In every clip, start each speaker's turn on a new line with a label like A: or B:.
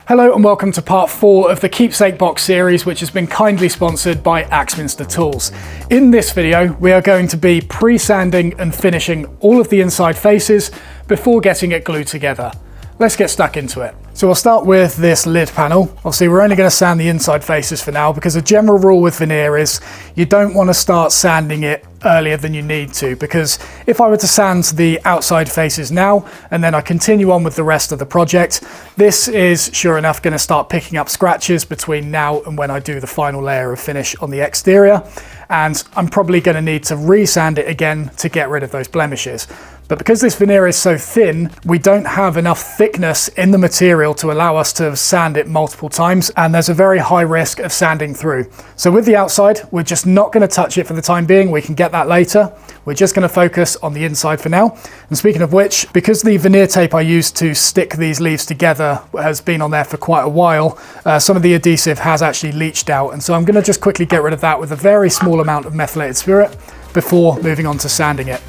A: Hello and welcome to part 4 of the Keepsake box series, which has been kindly sponsored by Axminster Tools. In this video, we are going to be pre-sanding and finishing all of the inside faces before getting it glued together. Let's get stuck into it. So we'll start with this lid panel. Obviously, we're only going to sand the inside faces for now because a general rule with veneer is you don't want to start sanding it earlier than you need to, because if I were to sand the outside faces now and then I continue on with the rest of the project, this is sure enough going to start picking up scratches between now and when I do the final layer of finish on the exterior, and I'm probably going to need to re-sand it again to get rid of those blemishes. But because this veneer is so thin, we don't have enough thickness in the material to allow us to sand it multiple times, and there's a very high risk of sanding through. So with the outside, we're just not going to touch it for the time being. We can get that later. We're just going to focus on the inside for now. And speaking of which, because the veneer tape I used to stick these leaves together has been on there for quite a while, some of the adhesive has actually leached out. And so I'm going to just quickly get rid of that with a very small amount of methylated spirit before moving on to sanding it.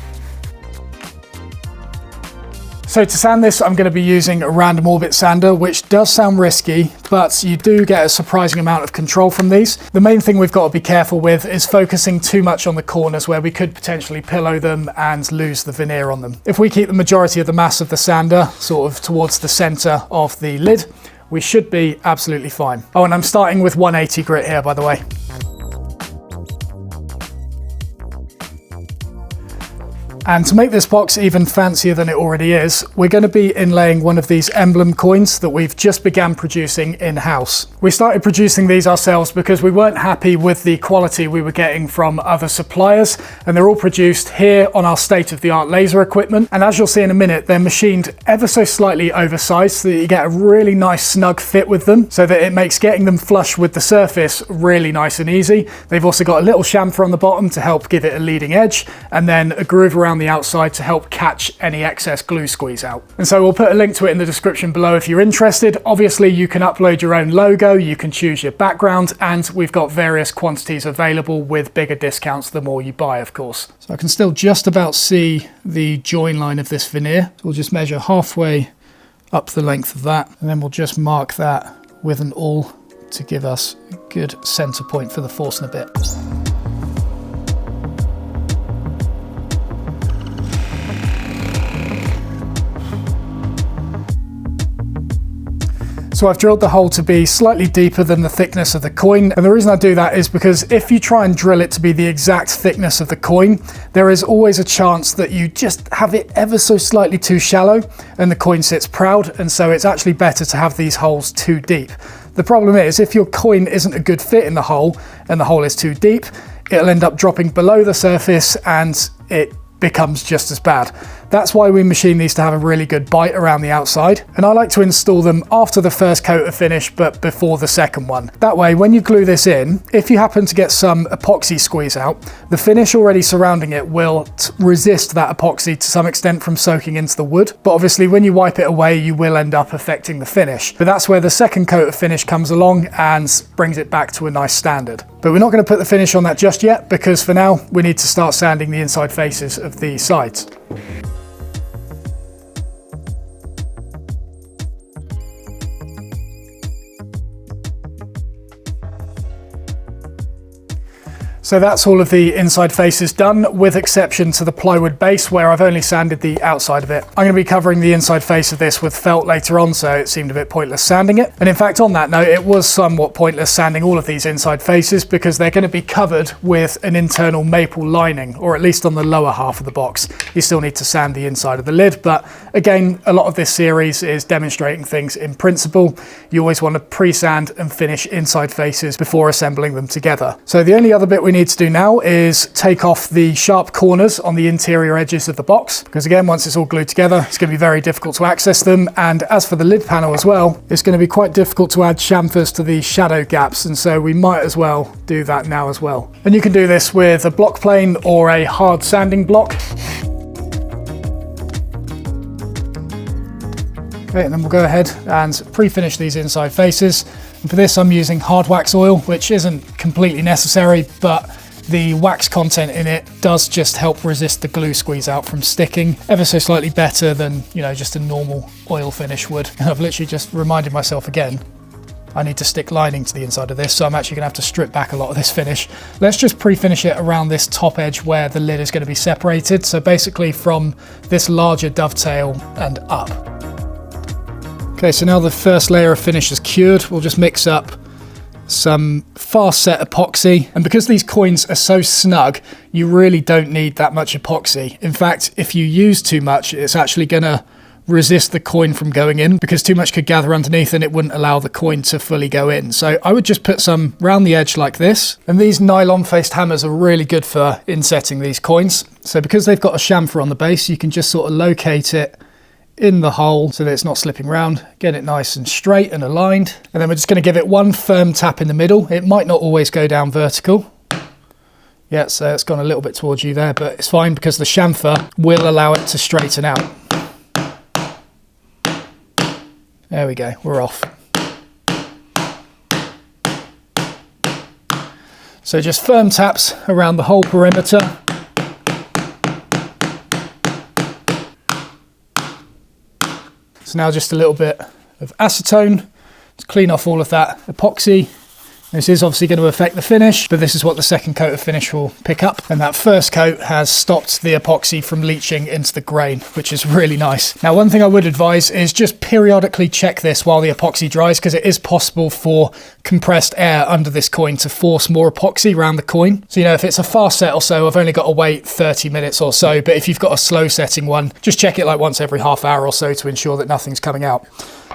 A: So to sand this, I'm going to be using a random orbit sander, which does sound risky, but you do get a surprising amount of control from these. The main thing we've got to be careful with is focusing too much on the corners where we could potentially pillow them and lose the veneer on them. If we keep the majority of the mass of the sander sort of towards the center of the lid, we should be absolutely fine. Oh, and I'm starting with 180 grit here, by the way. And to make this box even fancier than it already is, we're going to be inlaying one of these emblem coins that we've just began producing in-house. We started producing these ourselves because we weren't happy with the quality we were getting from other suppliers, and they're all produced here on our state-of-the-art laser equipment. And as you'll see in a minute, they're machined ever so slightly oversized so that you get a really nice snug fit with them, so that it makes getting them flush with the surface really nice and easy. They've also got a little chamfer on the bottom to help give it a leading edge, and then a groove around the outside to help catch any excess glue squeeze out. And so we'll put a link to it in the description below if you're interested. Obviously, you can upload your own logo, you can choose your background, and we've got various quantities available with bigger discounts the more you buy, of course. So I can still just about see the join line of this veneer. So we'll just measure halfway up the length of that, and then we'll just mark that with an awl to give us a good center point for the Forstner bit. So I've drilled the hole to be slightly deeper than the thickness of the coin. And the reason I do that is because if you try and drill it to be the exact thickness of the coin, there is always a chance that you just have it ever so slightly too shallow and the coin sits proud. And so it's actually better to have these holes too deep. The problem is if your coin isn't a good fit in the hole and the hole is too deep, it'll end up dropping below the surface and it becomes just as bad. That's why we machine these to have a really good bite around the outside. And I like to install them after the first coat of finish, but before the second one. That way, when you glue this in, if you happen to get some epoxy squeeze out, the finish already surrounding it will resist that epoxy to some extent from soaking into the wood. But obviously, when you wipe it away, you will end up affecting the finish. But that's where the second coat of finish comes along and brings it back to a nice standard. But we're not going to put the finish on that just yet, because for now, we need to start sanding the inside faces of the sides. So that's all of the inside faces done, with exception to the plywood base where I've only sanded the outside of it. I'm going to be covering the inside face of this with felt later on, so it seemed a bit pointless sanding it. And in fact, on that note, it was somewhat pointless sanding all of these inside faces because they're going to be covered with an internal maple lining, or at least on the lower half of the box. You still need to sand the inside of the lid, but again, a lot of this series is demonstrating things in principle. You always want to pre-sand and finish inside faces before assembling them together. So the only other bit we need to do now is take off the sharp corners on the interior edges of the box, because again, once it's all glued together, it's going to be very difficult to access them. And as for the lid panel as well, it's going to be quite difficult to add chamfers to the shadow gaps, and so we might as well do that now as well. And you can do this with a block plane or a hard sanding block. Okay, and then we'll go ahead and pre-finish these inside faces. And for this, I'm using hard wax oil, which isn't completely necessary, but the wax content in it does just help resist the glue squeeze out from sticking ever so slightly better than, you know, just a normal oil finish would. And I've literally just reminded myself again, I need to stick lining to the inside of this, so I'm actually gonna have to strip back a lot of this finish. Let's just pre-finish it around this top edge where the lid is gonna be separated. So basically from this larger dovetail and up. Okay, so now the first layer of finish is cured. We'll just mix up some fast set epoxy. And because these coins are so snug, you really don't need that much epoxy. In fact, if you use too much, it's actually gonna resist the coin from going in, because too much could gather underneath and it wouldn't allow the coin to fully go in. So I would just put some round the edge like this. And these nylon faced hammers are really good for insetting these coins. So because they've got a chamfer on the base, you can just sort of locate it in the hole so that it's not slipping around, get it nice and straight and aligned. And then we're just going to give it one firm tap in the middle. It might not always go down vertical. Yeah, so it's gone a little bit towards you there, but it's fine because the chamfer will allow it to straighten out. There we go, we're off. So just firm taps around the whole perimeter. So now just a little bit of acetone to clean off all of that epoxy. This is obviously going to affect the finish, but this is what the second coat of finish will pick up. And that first coat has stopped the epoxy from leaching into the grain, which is really nice. Now, one thing I would advise is just periodically check this while the epoxy dries, because it is possible for compressed air under this coin to force more epoxy around the coin. So, you know, if it's a fast set or so, I've only got to wait 30 minutes or so. But if you've got a slow setting one, just check it like once every half hour or so to ensure that nothing's coming out.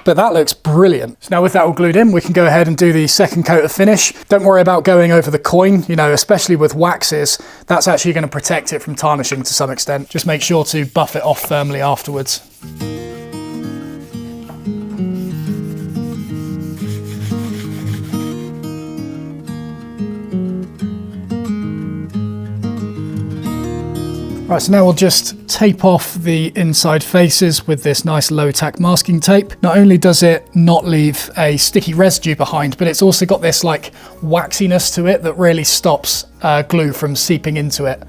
A: But that looks brilliant. So now with that all glued in, we can go ahead and do the second coat of finish. Don't worry about going over the coin, you know, especially with waxes, that's actually going to protect it from tarnishing to some extent. Just make sure to buff it off firmly afterwards. Right, so now we'll just tape off the inside faces with this nice low tack masking tape. Not only does it not leave a sticky residue behind, but it's also got this like waxiness to it that really stops glue from seeping into it.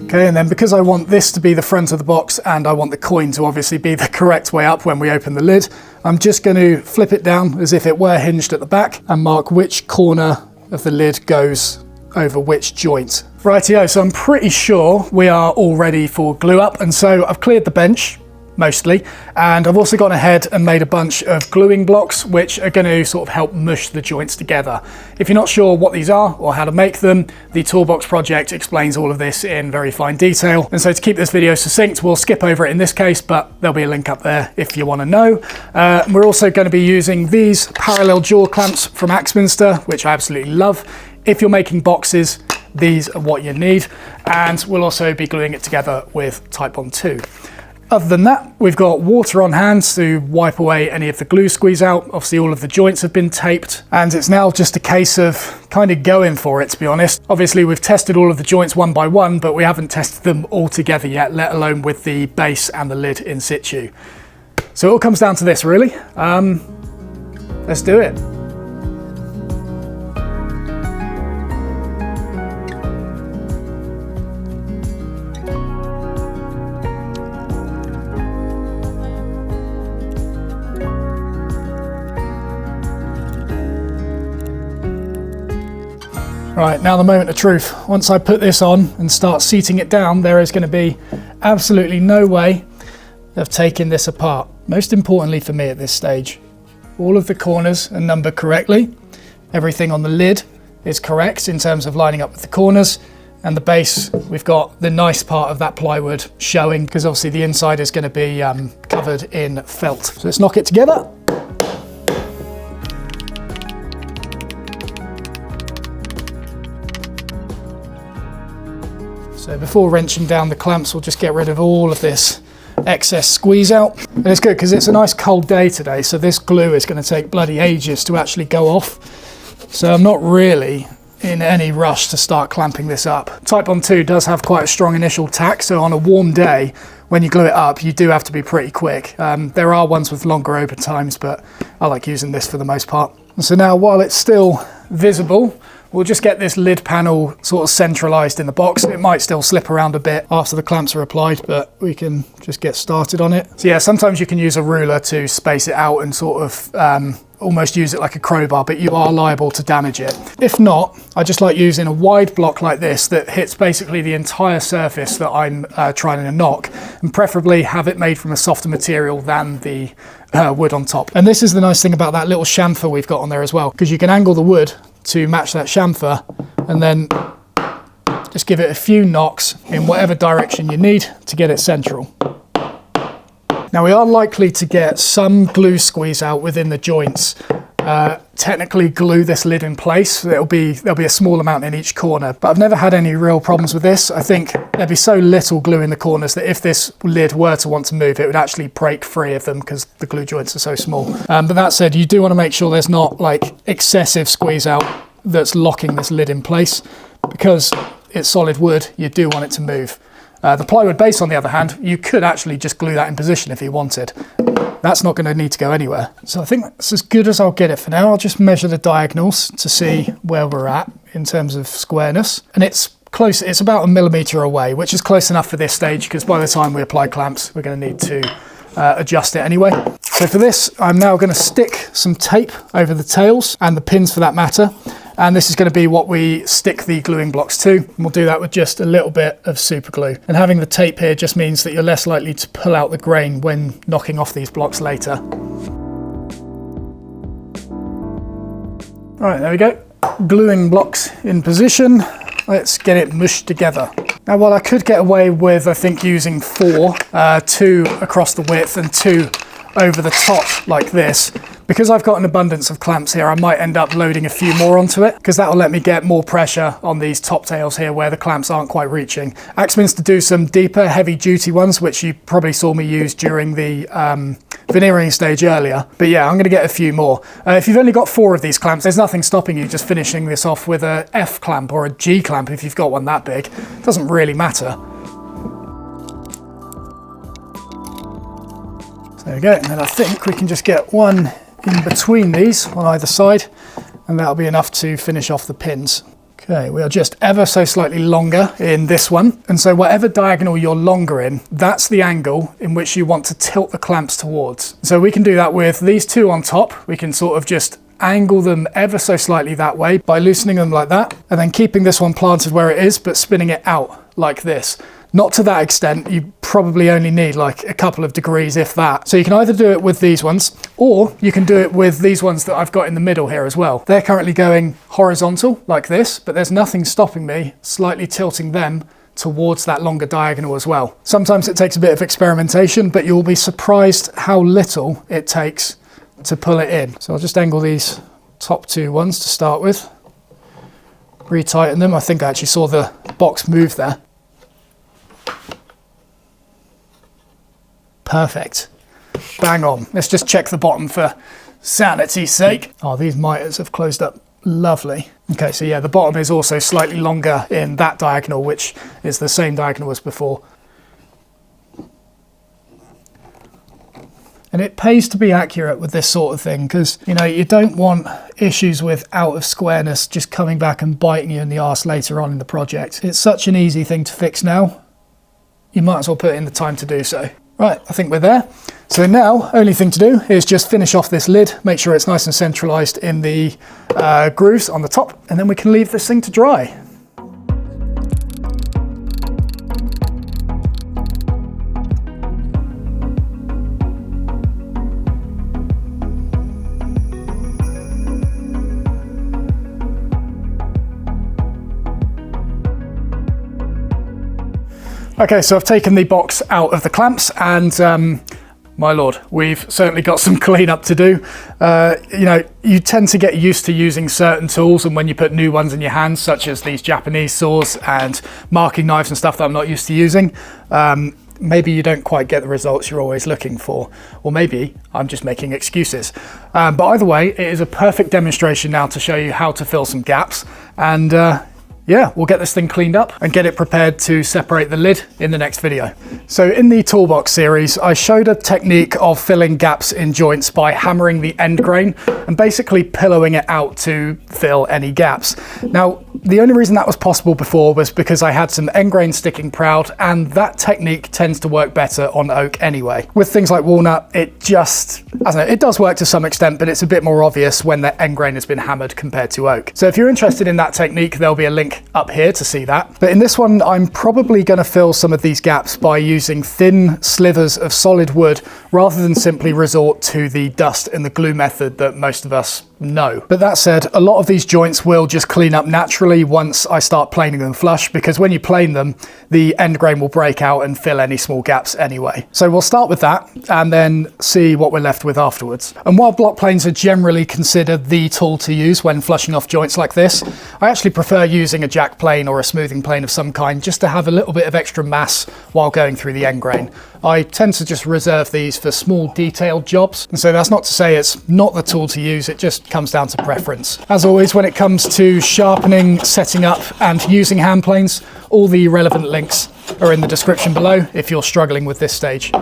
A: Okay, and then because I want this to be the front of the box and I want the coin to obviously be the correct way up when we open the lid, I'm just going to flip it down as if it were hinged at the back and mark which corner of the lid goes over which joint. Rightio, so I'm pretty sure we are all ready for glue up, and so I've cleared the bench mostly, and I've also gone ahead and made a bunch of gluing blocks which are going to sort of help mush the joints together. If you're not sure what these are or how to make them, the Toolbox project explains all of this in very fine detail, and so to keep this video succinct, we'll skip over it in this case, but there'll be a link up there if you want to know. We're also going to be using these parallel jaw clamps from Axminster, which I absolutely love. If you're making boxes, these are what you need, and we'll also be gluing it together with Titebond II. Other than that, we've got water on hand to wipe away any of the glue squeeze out. Obviously all of the joints have been taped, and it's now just a case of kind of going for it, to be honest. Obviously we've tested all of the joints one by one, but we haven't tested them all together yet, let alone with the base and the lid in situ. So it all comes down to this really. Let's do it. Right, now the moment of truth. Once I put this on and start seating it down, there is going to be absolutely no way of taking this apart. Most importantly for me at this stage, all of the corners are numbered correctly. Everything on the lid is correct in terms of lining up with the corners, and the base, we've got the nice part of that plywood showing, because obviously the inside is going to be covered in felt. So let's knock it together. So before wrenching down the clamps, we'll just get rid of all of this excess squeeze out. And it's good because it's a nice cold day today, so this glue is going to take bloody ages to actually go off. So I'm not really in any rush to start clamping this up. Titebond II does have quite a strong initial tack, so on a warm day, when you glue it up, you do have to be pretty quick. There are ones with longer open times, but I like using this for the most part. And so now, while it's still visible, we'll just get this lid panel sort of centralized in the box. It might still slip around a bit after the clamps are applied, but we can just get started on it. So yeah, sometimes you can use a ruler to space it out and sort of almost use it like a crowbar, but you are liable to damage it. If not, I just like using a wide block like this that hits basically the entire surface that I'm trying to knock, and preferably have it made from a softer material than the wood on top. And this is the nice thing about that little chamfer we've got on there as well, because you can angle the wood to match that chamfer and then just give it a few knocks in whatever direction you need to get it central. Now we are likely to get some glue squeeze out within the joints. Technically glue this lid in place. There'll be a small amount in each corner, but I've never had any real problems with this. I think there'd be so little glue in the corners that if this lid were to want to move, it would actually break free of them because the glue joints are so small. But that said, you do want to make sure there's not like excessive squeeze out that's locking this lid in place, because it's solid wood, you do want it to move. The plywood base, on the other hand, you could actually just glue that in position if you wanted. That's not going to need to go anywhere. So I think that's as good as I'll get it for now. I'll just measure the diagonals to see where we're at in terms of squareness. And it's close, it's about 1 millimeter away, which is close enough for this stage, because by the time we apply clamps, we're going to need to adjust it anyway. So for this, I'm now going to stick some tape over the tails and the pins for that matter. And this is going to be what we stick the gluing blocks to. And we'll do that with just a little bit of super glue. And having the tape here just means that you're less likely to pull out the grain when knocking off these blocks later. Right, there we go. Gluing blocks in position. Let's get it mushed together. Now, while I could get away with, I think, using 4, 2 across the width and 2 over the top like this, because I've got an abundance of clamps here, I might end up loading a few more onto it, because that will let me get more pressure on these top tails here where the clamps aren't quite reaching. Axminster do some deeper, heavy duty ones, which you probably saw me use during the veneering stage earlier. But yeah, I'm going to get a few more. If you've only got 4 of these clamps, there's nothing stopping you just finishing this off with a F clamp or a G clamp if you've got one that big. It doesn't really matter. So there we go, and then I think we can just get one in between these on either side, and that'll be enough to finish off the pins. Okay, we are just ever so slightly longer in this one, and so whatever diagonal you're longer in, that's the angle in which you want to tilt the clamps towards. So we can do that with these 2 on top. We can sort of just angle them ever so slightly that way by loosening them like that, and then keeping this one planted where it is, but spinning it out like this. Not to that extent, you probably only need like a couple of degrees, if that. So you can either do it with these ones, or you can do it with these ones that I've got in the middle here as well. They're currently going horizontal like this, but there's nothing stopping me slightly tilting them towards that longer diagonal as well. Sometimes it takes a bit of experimentation, but you'll be surprised how little it takes to pull it in. So I'll just angle these top 2 ones to start with. Retighten them. I think I actually saw the box move there. Perfect. Bang on. Let's just check the bottom for sanity's sake. Oh, these miters have closed up lovely. Okay, so yeah, the bottom is also slightly longer in that diagonal, which is the same diagonal as before. And it pays to be accurate with this sort of thing, because, you know, you don't want issues with out of squareness just coming back and biting you in the arse later on in the project. It's such an easy thing to fix now. You might as well put in the time to do so. Right, I think we're there. So now, only thing to do is just finish off this lid, make sure it's nice and centralized in the grooves on the top, and then we can leave this thing to dry. Okay, so I've taken the box out of the clamps, and my lord, we've certainly got some cleanup to do. You know, you tend to get used to using certain tools, and when you put new ones in your hands, such as these Japanese saws and marking knives and stuff that I'm not used to using, maybe you don't quite get the results you're always looking for, or maybe I'm just making excuses. But either way, it is a perfect demonstration now to show you how to fill some gaps, and yeah, we'll get this thing cleaned up and get it prepared to separate the lid in the next video. So in the Toolbox series, I showed a technique of filling gaps in joints by hammering the end grain and basically pillowing it out to fill any gaps. Now, the only reason that was possible before was because I had some end grain sticking proud, and that technique tends to work better on oak anyway. With things like walnut, it just, I don't know, it does work to some extent, but it's a bit more obvious when the end grain has been hammered compared to oak. So if you're interested in that technique, there'll be a link up here to see that. But in this one, I'm probably going to fill some of these gaps by using thin slivers of solid wood rather than simply resort to the dust and the glue method that most of us know. But that said, a lot of these joints will just clean up naturally once I start planing them flush, because when you plane them, the end grain will break out and fill any small gaps anyway. So we'll start with that and then see what we're left with afterwards. And while block planes are generally considered the tool to use when flushing off joints like this, I actually prefer using a jack plane or a smoothing plane of some kind just to have a little bit of extra mass while going through the end grain. I tend to just reserve these for small detailed jobs, and so that's not to say it's not the tool to use, it just comes down to preference. As always, when it comes to sharpening, setting up and using hand planes, all the relevant links are in the description below if you're struggling with this stage.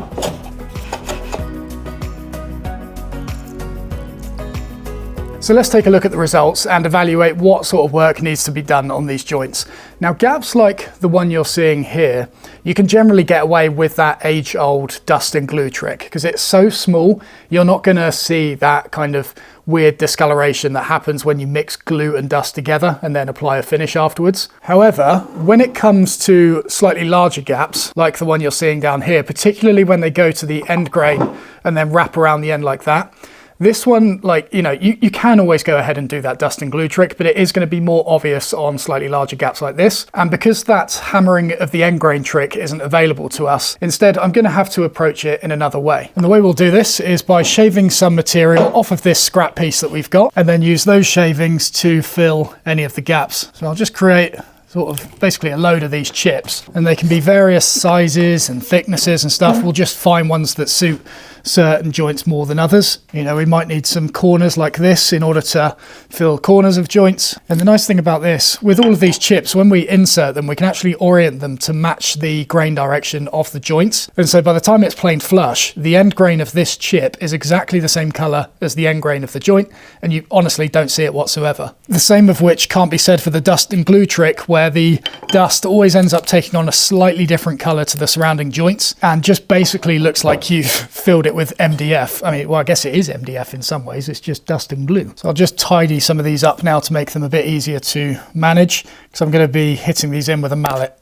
A: So let's take a look at the results and evaluate what sort of work needs to be done on these joints. Now, gaps like the one you're seeing here, you can generally get away with that age-old dust and glue trick because it's so small, you're not going to see that kind of weird discoloration that happens when you mix glue and dust together and then apply a finish afterwards. However, when it comes to slightly larger gaps, like the one you're seeing down here, particularly when they go to the end grain and then wrap around the end like that, this one, like, you know, you can always go ahead and do that dust and glue trick, but it is going to be more obvious on slightly larger gaps like this. And because that hammering of the end grain trick isn't available to us, instead I'm going to have to approach it in another way. And the way we'll do this is by shaving some material off of this scrap piece that we've got, and then use those shavings to fill any of the gaps. So I'll just create sort of basically a load of these chips, and they can be various sizes and thicknesses and stuff. We'll just find ones that suit certain joints more than others. You know, we might need some corners like this in order to fill corners of joints. And the nice thing about this, with all of these chips, when we insert them, we can actually orient them to match the grain direction of the joints. And so by the time it's planed flush, the end grain of this chip is exactly the same color as the end grain of the joint, and you honestly don't see it whatsoever. The same of which can't be said for the dust and glue trick, where the dust always ends up taking on a slightly different color to the surrounding joints and just basically looks like you've filled it with MDF. I mean, well, I guess it is MDF in some ways, it's just dust and glue. So I'll just tidy some of these up now to make them a bit easier to manage, because I'm going to be hitting these in with a mallet.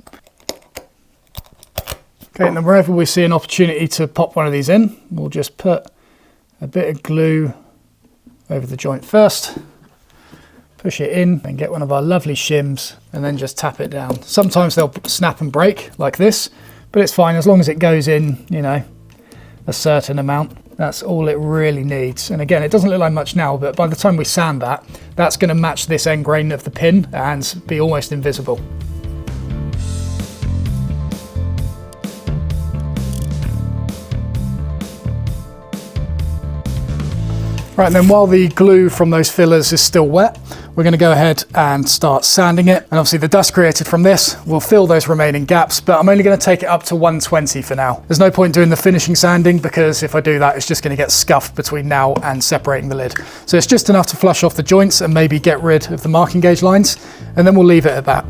A: Okay, and then wherever we see an opportunity to pop one of these in, we'll just put a bit of glue over the joint first, push it in and get one of our lovely shims and then just tap it down. Sometimes they'll snap and break like this, but it's fine as long as it goes in, you know, a certain amount. That's all it really needs. And again, it doesn't look like much now, but by the time we sand that, that's going to match this end grain of the pin and be almost invisible. Right, and then while the glue from those fillers is still wet, we're going to go ahead and start sanding it. And obviously the dust created from this will fill those remaining gaps, but I'm only going to take it up to 120 for now. There's no point doing the finishing sanding, because if I do that, it's just going to get scuffed between now and separating the lid. So it's just enough to flush off the joints and maybe get rid of the marking gauge lines, and then we'll leave it at that.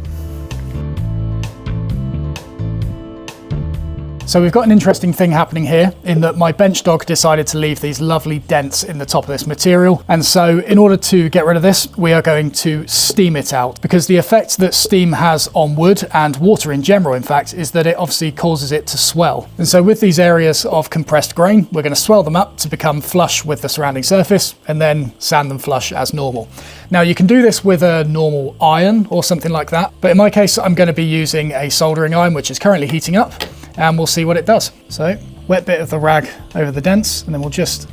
A: So we've got an interesting thing happening here in that my bench dog decided to leave these lovely dents in the top of this material. And so in order to get rid of this, we are going to steam it out, because the effect that steam has on wood and water in general, in fact, is that it obviously causes it to swell. And so with these areas of compressed grain, we're going to swell them up to become flush with the surrounding surface and then sand them flush as normal. Now you can do this with a normal iron or something like that, but in my case, I'm going to be using a soldering iron, which is currently heating up, and we'll see what it does. So, wet bit of the rag over the dents, and then we'll just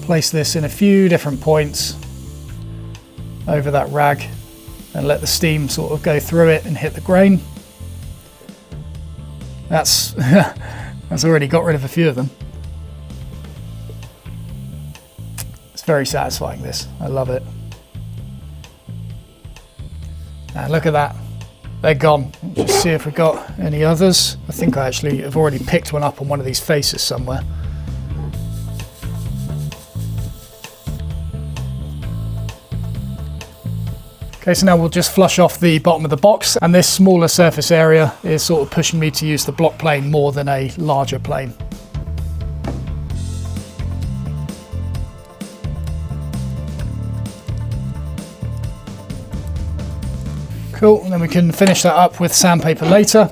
A: place this in a few different points over that rag and let the steam sort of go through it and hit the grain. That's, that's already got rid of a few of them. It's very satisfying, this. I love it. And look at that, they're gone. Just see if we've got any others. I think I actually have already picked one up on one of these faces somewhere. Okay, so now we'll just flush off the bottom of the box, and this smaller surface area is sort of pushing me to use the block plane more than a larger plane. Cool, and then we can finish that up with sandpaper later.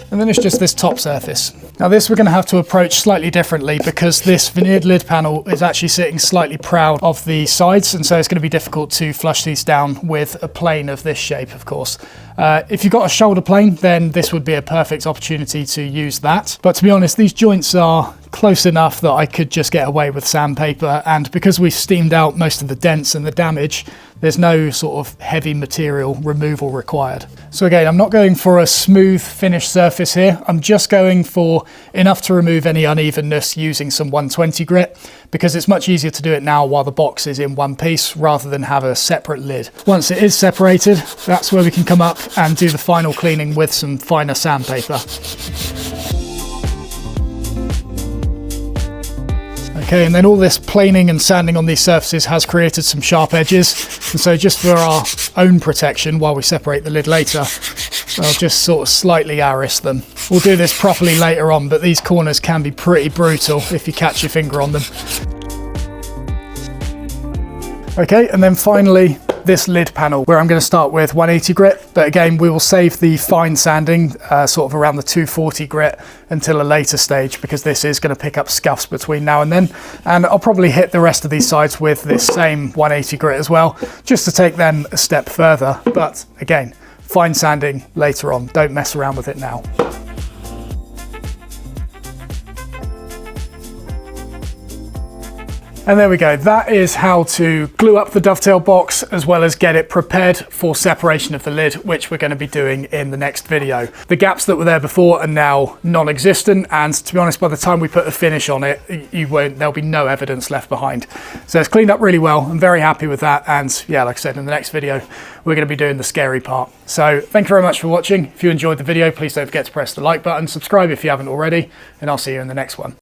A: And then it's just this top surface. Now this we're going to have to approach slightly differently because this veneered lid panel is actually sitting slightly proud of the sides, and so it's going to be difficult to flush these down with a plane of this shape, of course. If you've got a shoulder plane, then this would be a perfect opportunity to use that. But to be honest, these joints are close enough that I could just get away with sandpaper, and because we've steamed out most of the dents and the damage, there's no sort of heavy material removal required. So again, I'm not going for a smooth finished surface here. I'm just going for enough to remove any unevenness using some 120 grit, because it's much easier to do it now while the box is in one piece rather than have a separate lid. Once it is separated, that's where we can come up and do the final cleaning with some finer sandpaper. Okay, and then all this planing and sanding on these surfaces has created some sharp edges, and so just for our own protection while we separate the lid later, I'll just sort of slightly arris them. We'll do this properly later on, but these corners can be pretty brutal if you catch your finger on them. Okay, and then finally this lid panel, where I'm going to start with 180 grit, but again we will save the fine sanding sort of around the 240 grit until a later stage, because this is going to pick up scuffs between now and then, and I'll probably hit the rest of these sides with this same 180 grit as well, just to take them a step further. But again, fine sanding later on, don't mess around with it now. And there we go, that is how to glue up the dovetail box as well as get it prepared for separation of the lid, which we're going to be doing in the next video. The gaps that were there before are now non-existent, and to be honest, by the time we put the finish on it, there'll be no evidence left behind. So it's cleaned up really well. I'm very happy with that, and yeah, like I said, in the next video, we're going to be doing the scary part. So thank you very much for watching. If you enjoyed the video, please don't forget to press the like button, subscribe if you haven't already, and I'll see you in the next one.